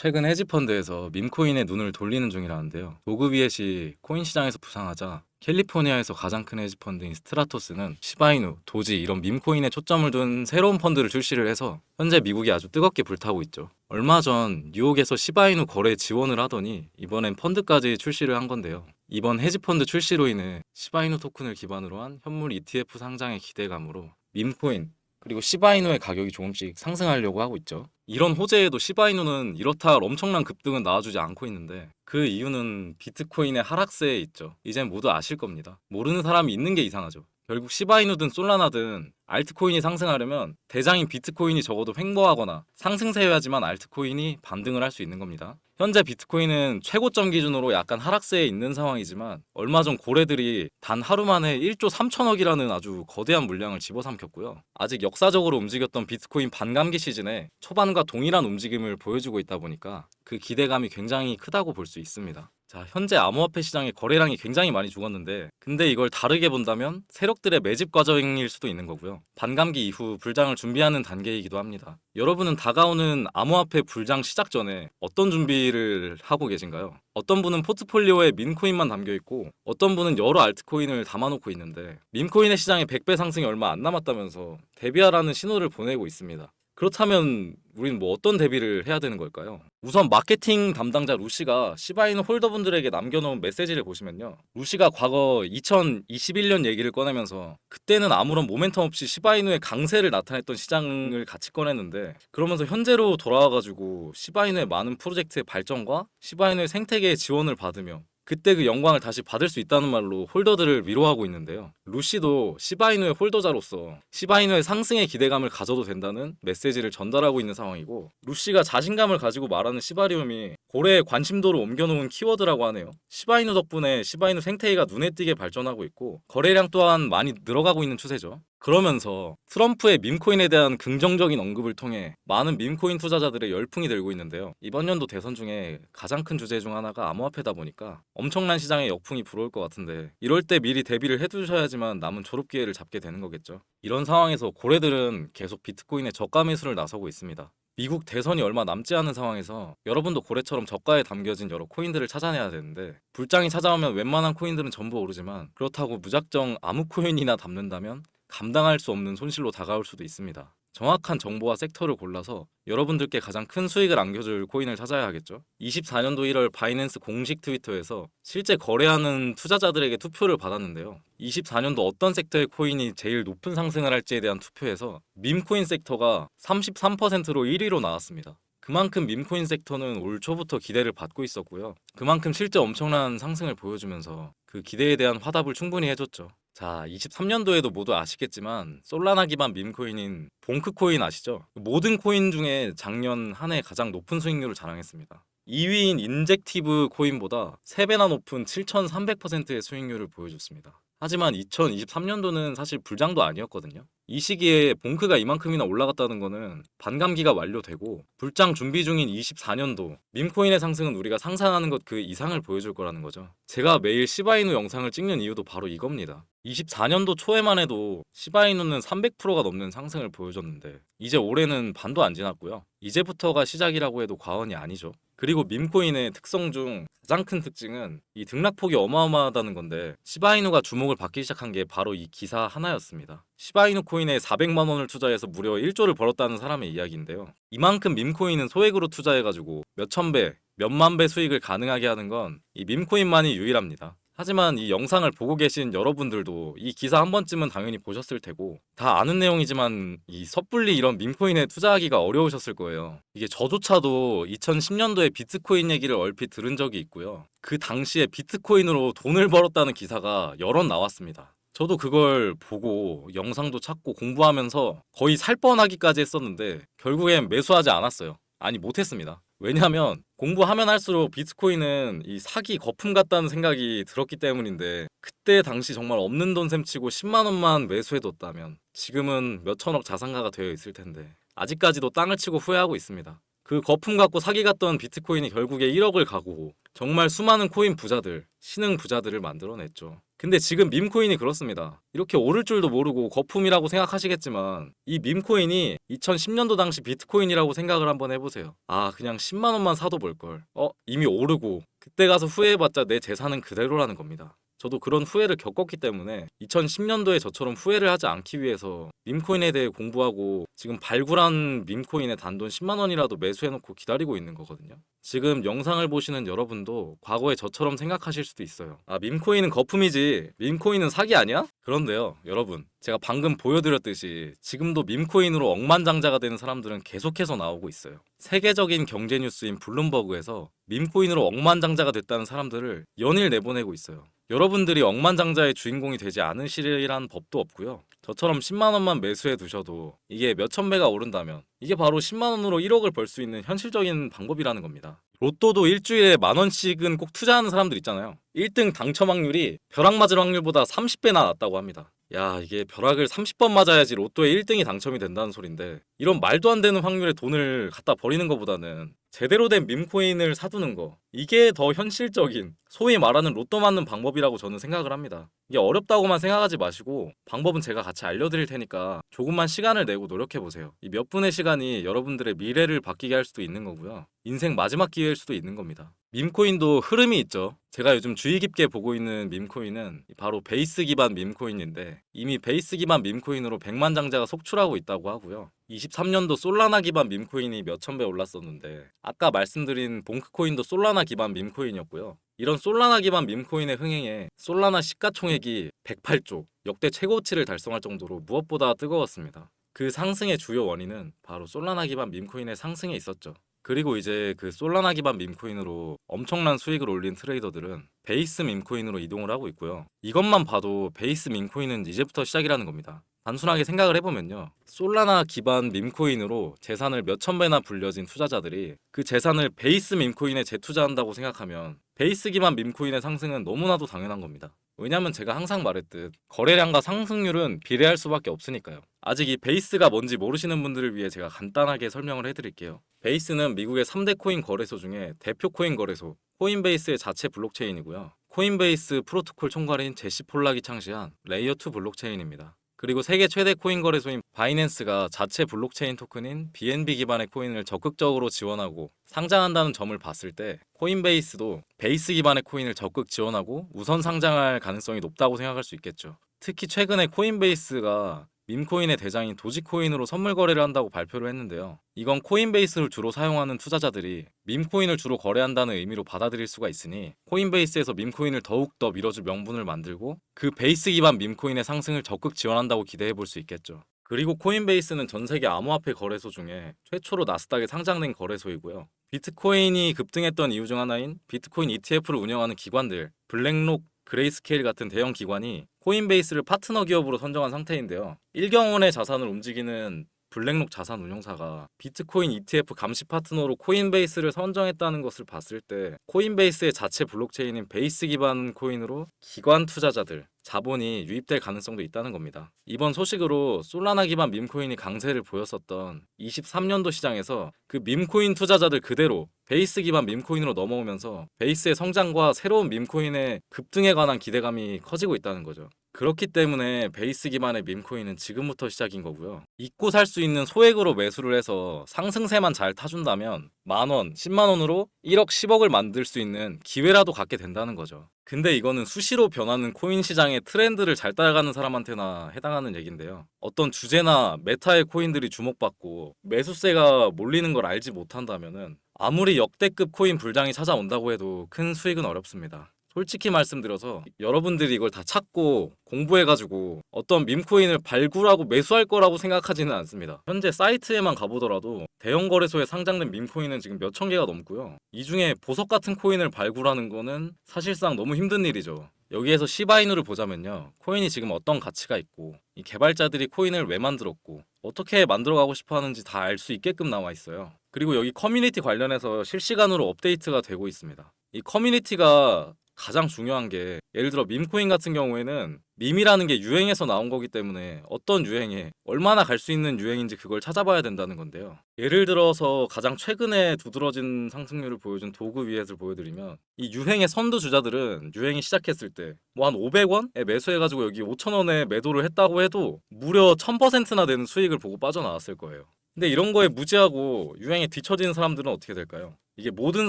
최근 헤지펀드에서 밈코인에 눈을 돌리는 중이라는데요. 도그비엣이 코인 시장에서 부상하자 캘리포니아에서 가장 큰 헤지펀드인 스트라토스는 시바이누, 도지 이런 밈코인에 초점을 둔 새로운 펀드를 출시를 해서 현재 미국이 아주 뜨겁게 불타고 있죠. 얼마 전 뉴욕에서 시바이누 거래 지원을 하더니 이번엔 펀드까지 출시를 한 건데요. 이번 헤지펀드 출시로 인해 시바이누 토큰을 기반으로 한 현물 ETF 상장의 기대감으로 밈코인 그리고 시바이누의 가격이 조금씩 상승하려고 하고 있죠. 이런 호재에도 시바이누는 이렇다 할 엄청난 급등은 나와주지 않고 있는데 그 이유는 비트코인의 하락세에 있죠. 이젠 모두 아실 겁니다. 모르는 사람이 있는 게 이상하죠. 결국 시바이누든 솔라나든 알트코인이 상승하려면 대장인 비트코인이 적어도 횡보하거나 상승세여야지만 알트코인이 반등을 할 수 있는 겁니다. 현재 비트코인은 최고점 기준으로 약간 하락세에 있는 상황이지만 얼마 전 고래들이 단 하루 만에 1조 3천억이라는 아주 거대한 물량을 집어삼켰고요. 아직 역사적으로 움직였던 비트코인 반감기 시즌에 초반과 동일한 움직임을 보여주고 있다 보니까 그 기대감이 굉장히 크다고 볼 수 있습니다. 자, 현재 암호화폐 시장의 거래량이 굉장히 많이 죽었는데 근데 이걸 다르게 본다면 세력들의 매집 과정일 수도 있는 거고요. 반감기 이후 불장을 준비하는 단계이기도 합니다. 여러분은 다가오는 암호화폐 불장 시작 전에 어떤 준비를 하고 계신가요? 어떤 분은 포트폴리오에 민코인만 담겨 있고 어떤 분은 여러 알트코인을 담아놓고 있는데 민코인의 시장에 100배 상승이 얼마 안 남았다면서 대비하라는 신호를 보내고 있습니다. 그렇다면 우리는 뭐 어떤 대비를 해야 되는 걸까요? 우선 마케팅 담당자 루시가 시바이누 홀더분들에게 남겨놓은 메시지를 보시면요. 루시가 과거 2021년 얘기를 꺼내면서 그때는 아무런 모멘텀 없이 시바이누의 강세를 나타냈던 시장을 같이 꺼냈는데 그러면서 현재로 돌아와가지고 시바이누의 많은 프로젝트의 발전과 시바이누의 생태계의 지원을 받으며 그때 그 영광을 다시 받을 수 있다는 말로 홀더들을 위로하고 있는데요. 루시도 시바이누의 홀더자로서 시바이누의 상승의 기대감을 가져도 된다는 메시지를 전달하고 있는 상황이고 루시가 자신감을 가지고 말하는 시바리움이 고래의 관심도를 옮겨놓은 키워드라고 하네요. 시바이누 덕분에 시바이누 생태계가 눈에 띄게 발전하고 있고 거래량 또한 많이 늘어가고 있는 추세죠. 그러면서 트럼프의 밈코인에 대한 긍정적인 언급을 통해 많은 밈코인 투자자들의 열풍이 들고 있는데요. 이번 연도 대선 중에 가장 큰 주제 중 하나가 암호화폐다 보니까 엄청난 시장에 역풍이 불어올 것 같은데 이럴 때 미리 대비를 해두셔야지만 남은 졸업 기회를 잡게 되는 거겠죠. 이런 상황에서 고래들은 계속 비트코인의 저가 매수를 나서고 있습니다. 미국 대선이 얼마 남지 않은 상황에서 여러분도 고래처럼 저가에 담겨진 여러 코인들을 찾아내야 되는데 불장이 찾아오면 웬만한 코인들은 전부 오르지만 그렇다고 무작정 아무 코인이나 담는다면 감당할 수 없는 손실로 다가올 수도 있습니다. 정확한 정보와 섹터를 골라서 여러분들께 가장 큰 수익을 안겨줄 코인을 찾아야 하겠죠. 24년도 1월 바이낸스 공식 트위터에서 실제 거래하는 투자자들에게 투표를 받았는데요. 24년도 어떤 섹터의 코인이 제일 높은 상승을 할지에 대한 투표에서 밈코인 섹터가 33%로 1위로 나왔습니다. 그만큼 밈코인 섹터는 올 초부터 기대를 받고 있었고요. 그만큼 실제 엄청난 상승을 보여주면서 그 기대에 대한 화답을 충분히 해줬죠. 자, 23년도에도 모두 아시겠지만 솔라나 기반 밈코인인 봉크코인 아시죠? 모든 코인 중에 작년 한 해 가장 높은 수익률을 자랑했습니다. 2위인 인젝티브 코인보다 3배나 높은 7,300%의 수익률을 보여줬습니다. 하지만 2023년도는 사실 불장도 아니었거든요. 이 시기에 봉크가 이만큼이나 올라갔다는 거는 반감기가 완료되고 불장 준비 중인 24년도 밈코인의 상승은 우리가 상상하는 것 그 이상을 보여줄 거라는 거죠. 제가 매일 시바이누 영상을 찍는 이유도 바로 이겁니다. 24년도 초에만 해도 시바이누는 300%가 넘는 상승을 보여줬는데 이제 올해는 반도 안 지났고요. 이제부터가 시작이라고 해도 과언이 아니죠. 그리고 밈코인의 특성 중 가장 큰 특징은 이 등락폭이 어마어마하다는 건데 시바이누가 주목을 받기 시작한 게 바로 이 기사 하나였습니다. 시바이누 코인에 400만 원을 투자해서 무려 1조를 벌었다는 사람의 이야기인데요. 이만큼 밈코인은 소액으로 투자해가지고 몇천 배, 몇만 배 수익을 가능하게 하는 건 이 밈코인만이 유일합니다. 하지만 이 영상을 보고 계신 여러분들도 이 기사 한 번쯤은 당연히 보셨을 테고 다 아는 내용이지만 이 섣불리 이런 밈코인에 투자하기가 어려우셨을 거예요. 이게 저조차도 2010년도에 비트코인 얘기를 얼핏 들은 적이 있고요. 그 당시에 비트코인으로 돈을 벌었다는 기사가 여럿 나왔습니다. 저도 그걸 보고 영상도 찾고 공부하면서 거의 살 뻔하기까지 했었는데 결국엔 매수하지 않았어요. 아니 못했습니다. 왜냐하면 공부하면 할수록 비트코인은 이 사기 거품 같다는 생각이 들었기 때문인데 그때 당시 정말 없는 돈 셈치고 10만 원만 매수해뒀다면 지금은 몇천억 자산가가 되어 있을 텐데 아직까지도 땅을 치고 후회하고 있습니다. 그 거품 갖고 사기 갔던 비트코인이 결국에 1억을 가고 정말 수많은 코인 부자들, 신흥 부자들을 만들어냈죠. 근데 지금 밈코인이 그렇습니다. 이렇게 오를 줄도 모르고 거품이라고 생각하시겠지만 이 밈코인이 2010년도 당시 비트코인이라고 생각을 한번 해보세요. 아, 그냥 10만 원만 사도 볼걸. 이미 오르고 그때 가서 후회해봤자 내 재산은 그대로라는 겁니다. 저도 그런 후회를 겪었기 때문에 2010년도에 저처럼 후회를 하지 않기 위해서 밈코인에 대해 공부하고 지금 발굴한 밈코인의 단돈 10만 원이라도 매수해놓고 기다리고 있는 거거든요. 지금 영상을 보시는 여러분도 과거에 저처럼 생각하실 수도 있어요. 아, 밈코인은 거품이지 밈코인은 사기 아니야? 그런데요, 여러분, 제가 방금 보여드렸듯이 지금도 밈코인으로 억만장자가 되는 사람들은 계속해서 나오고 있어요. 세계적인 경제 뉴스인 블룸버그에서 밈코인으로 억만장자가 됐다는 사람들을 연일 내보내고 있어요. 여러분들이 억만장자의 주인공이 되지 않으시리란 법도 없고요. 저처럼 10만 원만 매수해 두셔도 이게 몇천 배가 오른다면 이게 바로 10만 원으로 1억을 벌 수 있는 현실적인 방법이라는 겁니다. 로또도 일주일에 만 원씩은 꼭 투자하는 사람들 있잖아요. 1등 당첨 확률이 벼락 맞을 확률보다 30배나 낮다고 합니다. 야, 이게 벼락을 30번 맞아야지 로또에 1등이 당첨이 된다는 소린데 이런 말도 안 되는 확률의 돈을 갖다 버리는 것보다는 제대로 된 밈코인을 사두는 거, 이게 더 현실적인 소위 말하는 로또 맞는 방법이라고 저는 생각을 합니다. 이게 어렵다고만 생각하지 마시고 방법은 제가 같이 알려드릴 테니까 조금만 시간을 내고 노력해보세요. 이 몇 분의 시간이 여러분들의 미래를 바뀌게 할 수도 있는 거고요. 인생 마지막 기회일 수도 있는 겁니다. 밈코인도 흐름이 있죠. 제가 요즘 주의 깊게 보고 있는 밈코인은 바로 베이스 기반 밈코인인데 이미 베이스 기반 밈코인으로 100만 장자가 속출하고 있다고 하고요. 23년도 솔라나 기반 밈코인이 몇천 배 올랐었는데 아까 말씀드린 봉크코인도 솔라나 기반 밈코인이었고요. 이런 솔라나 기반 밈코인의 흥행에 솔라나 시가총액이 108조, 역대 최고치를 달성할 정도로 무엇보다 뜨거웠습니다. 그 상승의 주요 원인은 바로 솔라나 기반 밈코인의 상승에 있었죠. 그리고 이제 그 솔라나 기반 밈코인으로 엄청난 수익을 올린 트레이더들은 베이스 밈코인으로 이동을 하고 있고요. 이것만 봐도 베이스 밈코인은 이제부터 시작이라는 겁니다. 단순하게 생각을 해보면요, 솔라나 기반 밈코인으로 재산을 몇천 배나 불려진 투자자들이 그 재산을 베이스 밈코인에 재투자한다고 생각하면 베이스 기반 밈코인의 상승은 너무나도 당연한 겁니다. 왜냐면 제가 항상 말했듯 거래량과 상승률은 비례할 수밖에 없으니까요. 아직 이 베이스가 뭔지 모르시는 분들을 위해 제가 간단하게 설명을 해드릴게요. 베이스는 미국의 3대 코인 거래소 중에 대표 코인 거래소, 코인베이스의 자체 블록체인이고요. 코인베이스 프로토콜 총괄인 제시 폴락이 창시한 레이어2 블록체인입니다. 그리고 세계 최대 코인 거래소인 바이낸스가 자체 블록체인 토큰인 BNB 기반의 코인을 적극적으로 지원하고 상장한다는 점을 봤을 때 코인베이스도 베이스 기반의 코인을 적극 지원하고 우선 상장할 가능성이 높다고 생각할 수 있겠죠. 특히 최근에 코인베이스가 밈코인의 대장인 도지코인으로 선물 거래를 한다고 발표를 했는데요. 이건 코인베이스를 주로 사용하는 투자자들이 밈코인을 주로 거래한다는 의미로 받아들일 수가 있으니 코인베이스에서 밈코인을 더욱더 밀어줄 명분을 만들고 그 베이스 기반 밈코인의 상승을 적극 지원한다고 기대해 볼 수 있겠죠. 그리고 코인베이스는 전 세계 암호화폐 거래소 중에 최초로 나스닥에 상장된 거래소이고요. 비트코인이 급등했던 이유 중 하나인 비트코인 ETF를 운영하는 기관들, 블랙록, 그레이스케일 같은 대형 기관이 코인베이스를 파트너 기업으로 선정한 상태인데요. 1경 원의 자산을 움직이는 블랙록 자산 운용사가 비트코인 ETF 감시 파트너로 코인베이스를 선정했다는 것을 봤을 때 코인베이스의 자체 블록체인인 베이스 기반 코인으로 기관 투자자들, 자본이 유입될 가능성도 있다는 겁니다. 이번 소식으로 솔라나 기반 밈코인이 강세를 보였었던 23년도 시장에서 그 밈코인 투자자들 그대로 베이스 기반 밈코인으로 넘어오면서 베이스의 성장과 새로운 밈코인의 급등에 관한 기대감이 커지고 있다는 거죠. 그렇기 때문에 베이스 기반의 밈코인은 지금부터 시작인 거고요. 잊고 살 수 있는 소액으로 매수를 해서 상승세만 잘 타준다면 만원, 10만원으로 1억, 10억을 만들 수 있는 기회라도 갖게 된다는 거죠. 근데 이거는 수시로 변하는 코인 시장의 트렌드를 잘 따라가는 사람한테나 해당하는 얘기인데요. 어떤 주제나 메타의 코인들이 주목받고 매수세가 몰리는 걸 알지 못한다면은 아무리 역대급 코인 불장이 찾아온다고 해도 큰 수익은 어렵습니다. 솔직히 말씀드려서 여러분들이 이걸 다 찾고 공부해가지고 어떤 밈코인을 발굴하고 매수할 거라고 생각하지는 않습니다. 현재 사이트에만 가보더라도 대형 거래소에 상장된 밈코인은 지금 몇천 개가 넘고요. 이 중에 보석 같은 코인을 발굴하는 거는 사실상 너무 힘든 일이죠. 여기에서 시바이누를 보자면요, 코인이 지금 어떤 가치가 있고 이 개발자들이 코인을 왜 만들었고 어떻게 만들어가고 싶어 하는지 다 알 수 있게끔 나와 있어요. 그리고 여기 커뮤니티 관련해서 실시간으로 업데이트가 되고 있습니다. 이 커뮤니티가 가장 중요한 게 예를 들어 밈코인 같은 경우에는 밈이라는 게 유행에서 나온 거기 때문에 어떤 유행에 얼마나 갈 수 있는 유행인지 그걸 찾아봐야 된다는 건데요. 예를 들어서 가장 최근에 두드러진 상승률을 보여준 도구 위젯을 보여드리면 이 유행의 선두주자들은 유행이 시작했을 때 뭐 한 500원에 매수해가지고 여기 5,000원에 매도를 했다고 해도 무려 1000%나 되는 수익을 보고 빠져나왔을 거예요. 근데 이런 거에 무지하고 유행에 뒤처지는 사람들은 어떻게 될까요? 이게 모든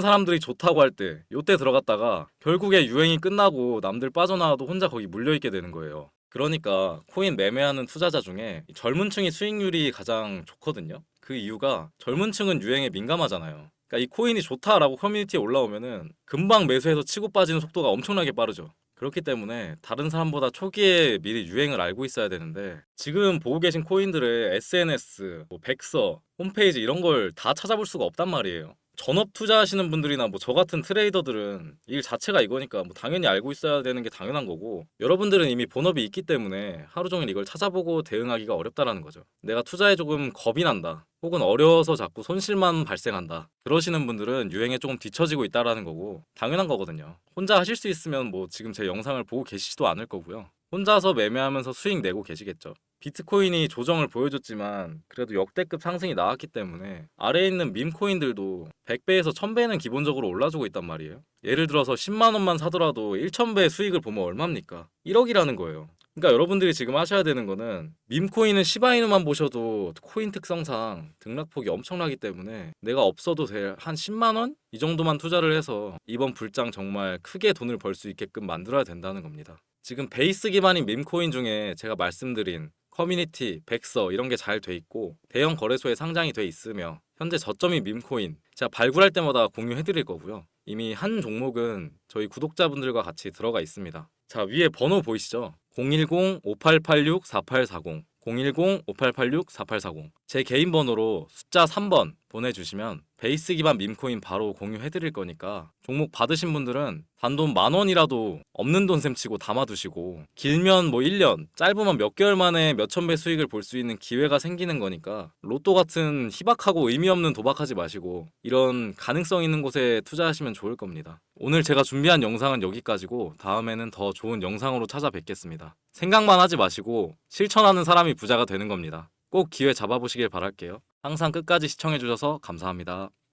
사람들이 좋다고 할 때 요때 들어갔다가 결국에 유행이 끝나고 남들 빠져나와도 혼자 거기 물려있게 되는 거예요. 그러니까 코인 매매하는 투자자 중에 젊은 층이 수익률이 가장 좋거든요. 그 이유가 젊은 층은 유행에 민감하잖아요. 그러니까 이 코인이 좋다라고 커뮤니티에 올라오면은 금방 매수해서 치고 빠지는 속도가 엄청나게 빠르죠. 그렇기 때문에 다른 사람보다 초기에 미리 유행을 알고 있어야 되는데 지금 보고 계신 코인들의 SNS, 뭐 백서, 홈페이지 이런 걸 다 찾아볼 수가 없단 말이에요. 전업 투자하시는 분들이나 뭐 저 같은 트레이더들은 일 자체가 이거니까 뭐 당연히 알고 있어야 되는 게 당연한 거고 여러분들은 이미 본업이 있기 때문에 하루 종일 이걸 찾아보고 대응하기가 어렵다라는 거죠. 내가 투자에 조금 겁이 난다. 혹은 어려워서 자꾸 손실만 발생한다. 그러시는 분들은 유행에 조금 뒤처지고 있다라는 거고 당연한 거거든요. 혼자 하실 수 있으면 뭐 지금 제 영상을 보고 계시지도 않을 거고요. 혼자서 매매하면서 수익 내고 계시겠죠. 비트코인이 조정을 보여줬지만 그래도 역대급 상승이 나왔기 때문에 아래에 있는 밈코인들도 100배에서 1000배는 기본적으로 올라주고 있단 말이에요. 예를 들어서 10만 원만 사더라도 1000배 수익을 보면 얼마입니까? 1억이라는 거예요. 그러니까 여러분들이 지금 하셔야 되는 거는 밈코인은 시바이누만 보셔도 코인 특성상 등락폭이 엄청나기 때문에 내가 없어도 될 한 10만 원? 이 정도만 투자를 해서 이번 불장 정말 크게 돈을 벌 수 있게끔 만들어야 된다는 겁니다. 지금 베이스 기반인 밈코인 중에 제가 말씀드린 커뮤니티, 백서 이런 게 잘 돼 있고 대형 거래소에 상장이 돼 있으며 현재 저점인 밈코인 제가 발굴할 때마다 공유해 드릴 거고요. 이미 한 종목은 저희 구독자분들과 같이 들어가 있습니다. 자, 위에 번호 보이시죠? 010-5886-4840 010-5886-4840 제 개인 번호로 숫자 3번 보내주시면 베이스 기반 밈코인 바로 공유해드릴 거니까 종목 받으신 분들은 단돈 10,000원이라도 없는 돈 셈 치고 담아두시고 길면 뭐 1년, 짧으면 몇 개월 만에 몇천 배 수익을 볼 수 있는 기회가 생기는 거니까 로또 같은 희박하고 의미 없는 도박하지 마시고 이런 가능성 있는 곳에 투자하시면 좋을 겁니다. 오늘 제가 준비한 영상은 여기까지고 다음에는 더 좋은 영상으로 찾아뵙겠습니다. 생각만 하지 마시고 실천하는 사람이 부자가 되는 겁니다. 꼭 기회 잡아보시길 바랄게요. 항상 끝까지 시청해주셔서 감사합니다.